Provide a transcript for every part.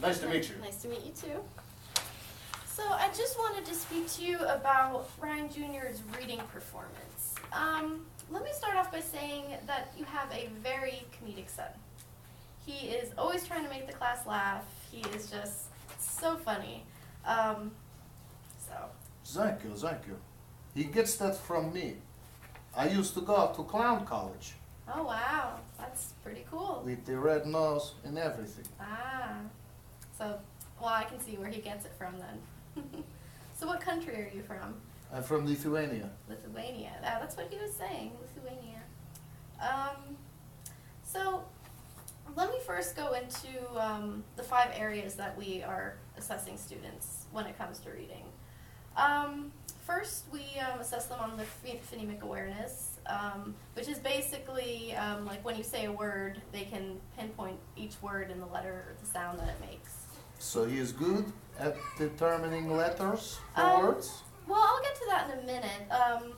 Nice to meet you. Nice to meet you too. So I just wanted to speak to you about Ryan Jr.'s reading performance. Let me start off by saying that you have a very comedic son. He is always trying to make the class laugh. He is just so funny. Thank you. He gets that from me. I used to go to clown college. Oh wow, that's pretty cool. With the red nose and everything. Well, I can see where he gets it from then. So what country are you from? I'm from Lithuania. Lithuania. That's what he was saying, Lithuania. So let me first go into the 5 areas that we are assessing students when it comes to reading. First, we assess them on the phonemic awareness, which is basically like when you say a word, they can pinpoint each word in the letter or the sound that it makes. So he is good at determining letters for words? Well, I'll get to that in a minute.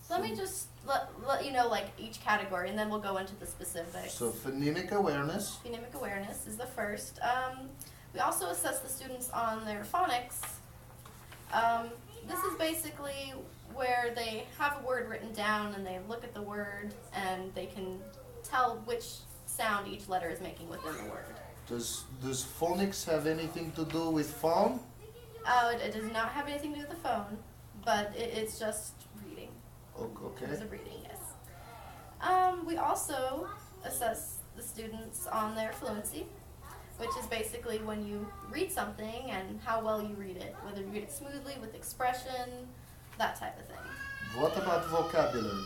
Let me just let you know like each category, and then we'll go into the specifics. So phonemic awareness. Phonemic awareness is the first. We also assess the students on their phonics. This is basically where they have a word written down and they look at the word and they can tell which sound each letter is making within the word. Does phonics have anything to do with phone? It does not have anything to do with the phone, but it's just reading. Okay. It's a reading, yes. We also assess the students on their fluency, which is basically when you read something and how well you read it, whether you read it smoothly, with expression, that type of thing. What about vocabulary?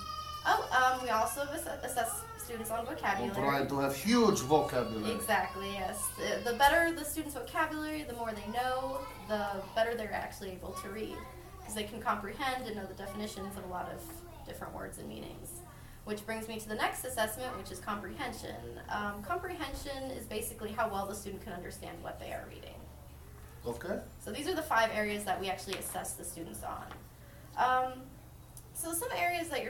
We also assess students on vocabulary. I'm trying to have huge vocabulary. Exactly, yes. The better the student's vocabulary, the more they know, the better they're actually able to read, because they can comprehend and know the definitions of a lot of different words and meanings. Which brings me to the next assessment, which is comprehension. Comprehension is basically how well the student can understand what they are reading. Okay. So these are the 5 areas that we actually assess the students on. So some areas that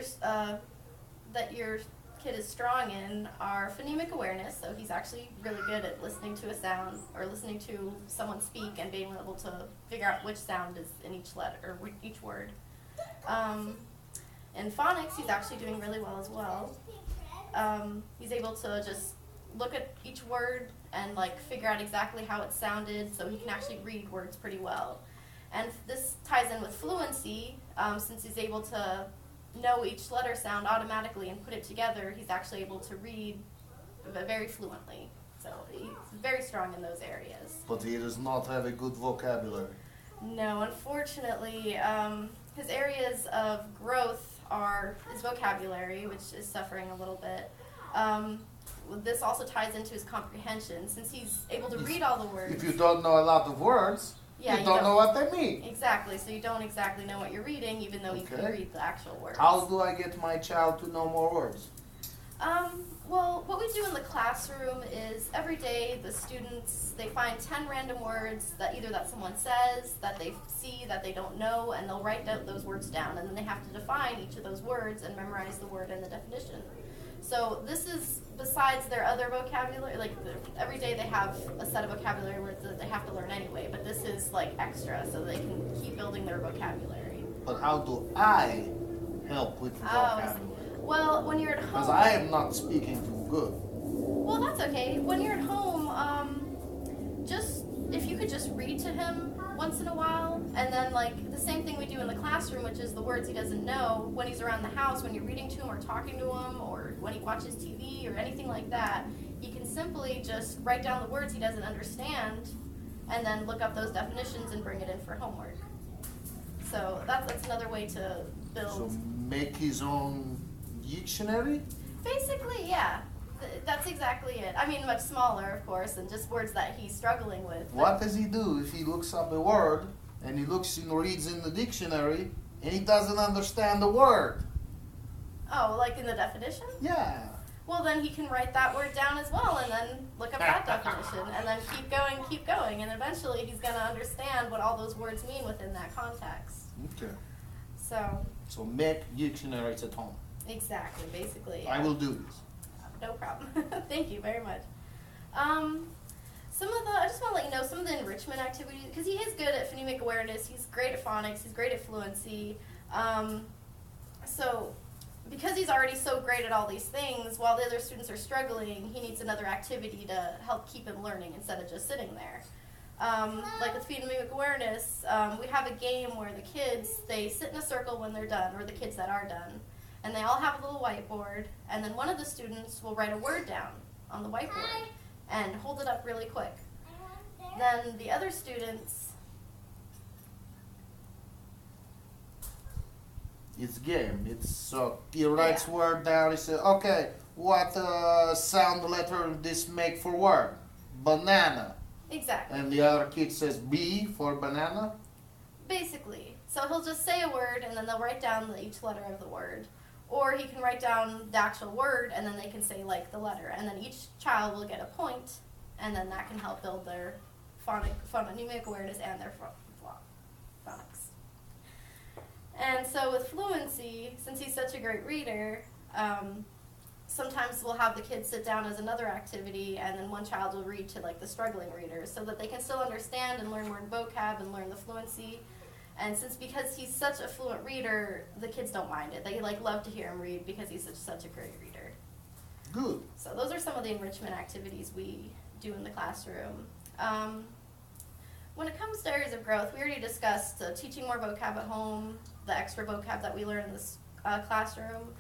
your kid is strong in are phonemic awareness. So he's actually really good at listening to a sound or listening to someone speak and being able to figure out which sound is in each letter or each word. In phonics, he's actually doing really well as well. He's able to just look at each word and like figure out exactly how it sounded, so he can actually read words pretty well. And this ties in with fluency, since he's able to know each letter sound automatically and put it together. He's actually able to read very fluently. So he's very strong in those areas. But he does not have a good vocabulary. No, unfortunately, his areas of growth are his vocabulary, which is suffering a little bit. This also ties into his comprehension, since he's able to read all the words. If you don't know a lot of words, yeah, you don't know what they mean. Exactly, so you don't exactly know what you're reading, even though you can read the actual words. How do I get my child to know more words? Well, what we do in the classroom is every day the students, they find 10 random words that either that someone says, that they see, that they don't know, and they'll write those words down, and then they have to define each of those words and memorize the word and the definition. So this is besides their other vocabulary, like every day they have a set of vocabulary words that they have to learn anyway, but this is like extra so they can keep building their vocabulary. But how do I help with the vocabulary? Well, when you're at home... Because I am not speaking too good. Well, that's okay. When you're at home, if you could just read to him once in a while, and then like the same thing we do in the classroom, which is the words he doesn't know, when he's around the house, when you're reading to him or talking to him, or when he watches TV or anything like that, he can simply just write down the words he doesn't understand, and then look up those definitions and bring it in for homework. So that's another way to build... So make his own dictionary? Basically, yeah. That's exactly it. I mean, much smaller, of course, and just words that he's struggling with. What does he do if he looks up a word and he reads in the dictionary and he doesn't understand the word? Oh, like in the definition? Yeah. Well, then he can write that word down as well and then look up that definition and then keep going, and eventually he's going to understand what all those words mean within that context. Okay. So make dictionaries at home. Exactly, basically. Yeah. I will do this. No problem. Thank you very much. So I just want to let you know some of the enrichment activities, because he is good at phonemic awareness, he's great at phonics, he's great at fluency. So because he's already so great at all these things, while the other students are struggling, he needs another activity to help keep him learning instead of just sitting there. Like with phonemic awareness, we have a game where the kids, they sit in a circle when they're done, or the kids that are done, and they all have a little whiteboard, and then one of the students will write a word down on the whiteboard and hold it up really quick. Then the other students... It's game. It's so he writes word down. He says, "Okay, what sound letter this make for word? Banana." Exactly. And the other kid says B for banana. Basically. So he'll just say a word, and then they'll write down each letter of the word. Or he can write down the actual word, and then they can say, like, the letter. And then each child will get a point, and then that can help build their phonemic awareness and their phonics. And so with fluency, since he's such a great reader, sometimes we'll have the kids sit down as another activity, and then one child will read to like the struggling readers, so that they can still understand and learn more vocab and learn the fluency. And because he's such a fluent reader, the kids don't mind it. They like love to hear him read because he's such a great reader. Good. So those are some of the enrichment activities we do in the classroom. When it comes to areas of growth, we already discussed teaching more vocab at home, the extra vocab that we learn in this classroom.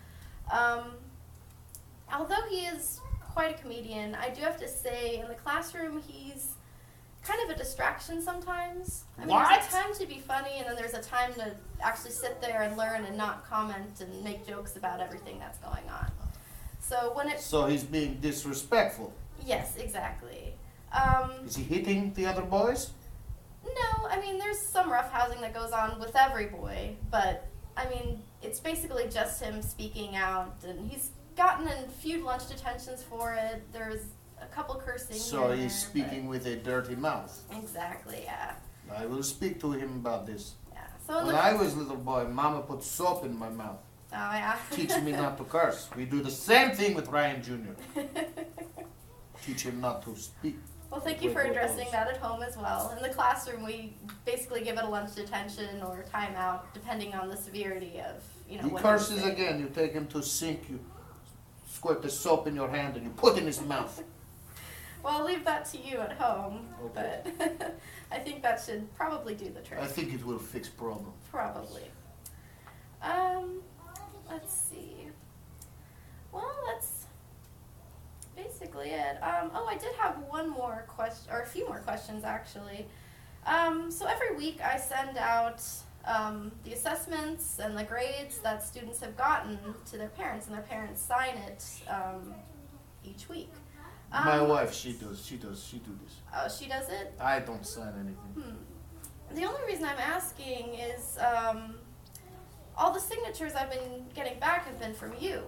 Although he is quite a comedian, I do have to say in the classroom he's kind of a distraction sometimes. I mean, there's a time to be funny, and then there's a time to actually sit there and learn and not comment and make jokes about everything that's going on. So he's being disrespectful. Yes, exactly. Is he hitting the other boys? No, I mean, there's some roughhousing that goes on with every boy, but, I mean, it's basically just him speaking out, and he's gotten a few lunch detentions for it. There's a couple cursing. So he's speaking with a dirty mouth. Exactly, yeah. I will speak to him about this. Yeah. So when I was a little boy, Mama put soap in my mouth. Oh, yeah. Teaching me not to curse. We do the same thing with Ryan Jr. Teach him not to speak. Well, thank you for addressing that at home as well. In the classroom, we basically give it a lunch detention or timeout, depending on the severity of, He curses again. You take him to a sink, you squirt the soap in your hand, and you put in his mouth. Well, I'll leave that to you at home, okay. but I think that should probably do the trick. I think it will fix problem. Probably. Let's see. Well, that's basically it. I did have one more question, or a few more questions actually. So every week I send out the assessments and the grades that students have gotten to their parents, and their parents sign it each week. My wife, she do this. Oh, she does it? I don't sign anything. The only reason I'm asking is all the signatures I've been getting back have been from you.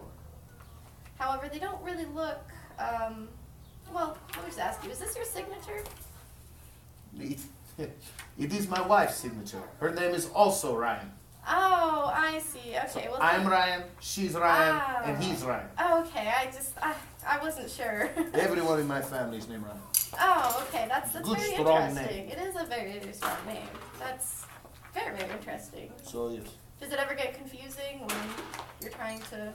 However, they don't really look, well, let me just ask you, is this your signature? It is my wife's signature. Her name is also Ryan. Oh, I see. Okay. So well, I'm Ryan, she's Ryan, and he's Ryan. Oh, okay. I wasn't sure. Everyone in my family is named Ryan. Oh, okay. That's good, very strong interesting. name. It is a very, very strong name. That's very, very interesting. So yes. Does it ever get confusing when you're trying to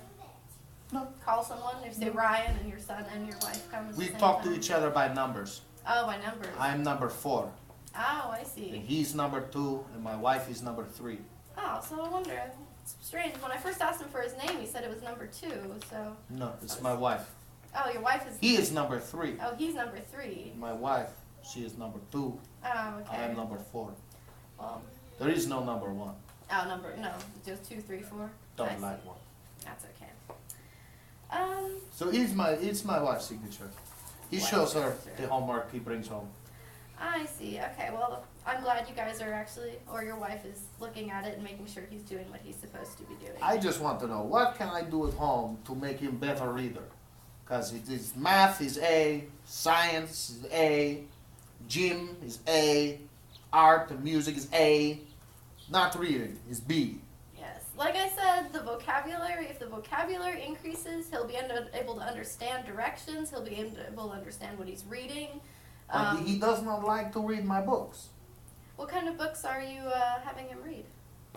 No. call someone? If say Ryan and your son and your wife come at the We same talk time? to each other by numbers. Oh, by numbers. I'm number 4. Oh, I And see. he's number 2, and my wife is number 3. Oh, so I wonder. It's strange. When I first asked him for his name, he said it was number 2. So. No, it's my wife. Oh, your wife is. He is number 3. Oh, he's number 3. My wife, she is number 2. Oh, okay. I am number 4. Well. There is no number 1. Oh, no, just 2, 3, 4. I Don't see. like 1. That's okay. So it's my wife's signature. He Wife's shows her signature. the homework he brings home. I see. Okay, well, I'm glad you guys are actually, or your wife is looking at it and making sure he's doing what he's supposed to be doing. I just want to know, what can I do at home to make him better reader? Because it is math is A, science is A, gym is A, art and music is A, not reading is B. Yes. Like I said, the vocabulary, if the vocabulary increases, he'll be able to understand directions, he'll be able to understand what he's reading. But he does not like to read my books. What kind of books are you having him read?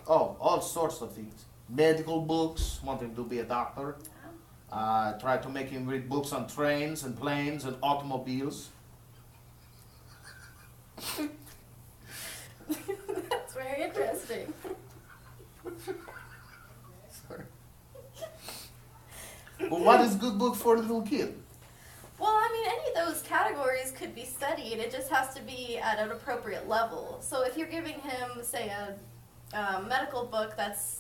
Oh, all sorts of things. Medical books, want him to be a doctor. Try to make him read books on trains and planes and automobiles. That's very interesting. Sorry. But what is good book for a little kid? Well, I mean, any of those categories could be studied. It just has to be at an appropriate level. So if you're giving him, say, a medical book that's,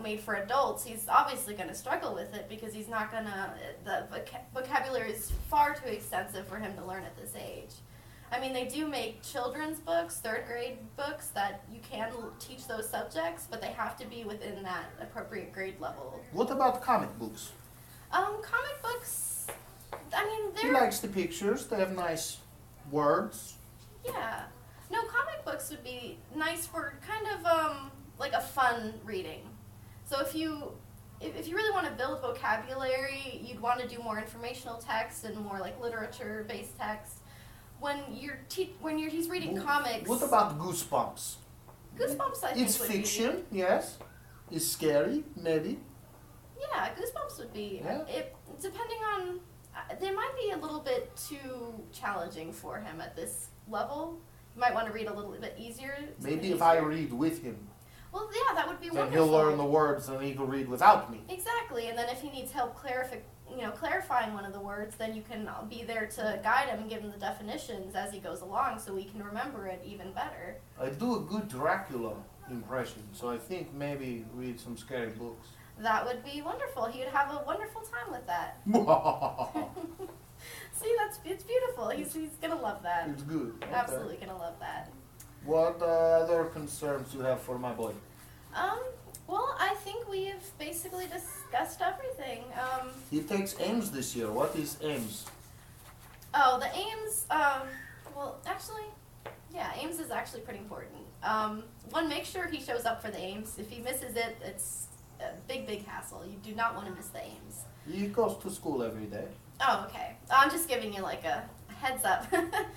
made for adults, he's obviously going to struggle with it because he's not going to, the vocabulary is far too extensive for him to learn at this age. I mean, they do make children's books, third grade books, that you can teach those subjects, but they have to be within that appropriate grade level. What about comic books? Comic books, I mean, He likes the pictures, they have nice words. Yeah. No, comic books would be nice for kind of like a fun reading. So if you really want to build vocabulary, you'd want to do more informational text and more like literature-based text. When he's reading comics. What about Goosebumps? Goosebumps, I think It's would fiction, yes. It's scary, maybe. Yeah, Goosebumps would be. Yeah. Depending on, they might be a little bit too challenging for him at this level. You might want to read a little bit easier. Maybe if I read with him. Well, yeah, that would be Then wonderful. he'll learn the words and he can read without me. Exactly, and then if he needs help clarifying one of the words, then you can be there to guide him and give him the definitions as he goes along so he can remember it even better. I do a good Dracula impression, so I think maybe read some scary books. That would be wonderful. He would have a wonderful time with that. See, it's beautiful. He's gonna love that. It's good. Okay. Absolutely gonna love that. What other concerns you have for my boy? Well, I think we've basically discussed everything. He takes AIMS this year. What is AIMS? Oh, the AIMS, well, actually, yeah, AIMS is actually pretty important. One, make sure he shows up for the AIMS. If he misses it, it's a big hassle. You do not want to miss the AIMS. He goes to school every day. Oh, okay. I'm just giving you like a heads up.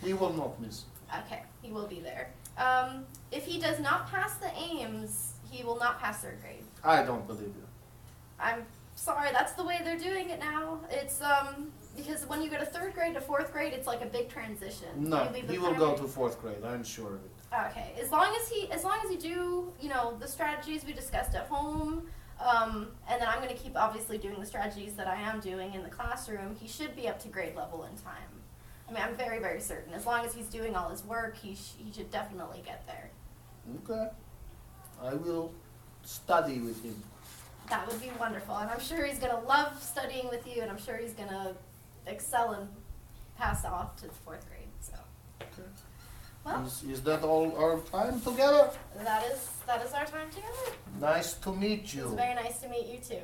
He will not miss. Okay, he will be there. If he does not pass the AIMS, he will not pass third grade. I don't believe you. I'm sorry, that's the way they're doing it now. It's because when you go to third grade to fourth grade, it's like a big transition. No, You leave the he will go primary- to fourth grade. I'm sure of it. Okay, as long as you do, the strategies we discussed at home, and then I'm going to keep obviously doing the strategies that I am doing in the classroom, he should be up to grade level in time. I mean, I'm very, very certain. As long as he's doing all his work, he should definitely get there. Okay. I will study with him. That would be wonderful, and I'm sure he's going to love studying with you, and I'm sure he's going to excel and pass off to the fourth grade. So, Okay. well, Is that all our time together? that is our time together. Nice to meet It's you. very nice to meet you too.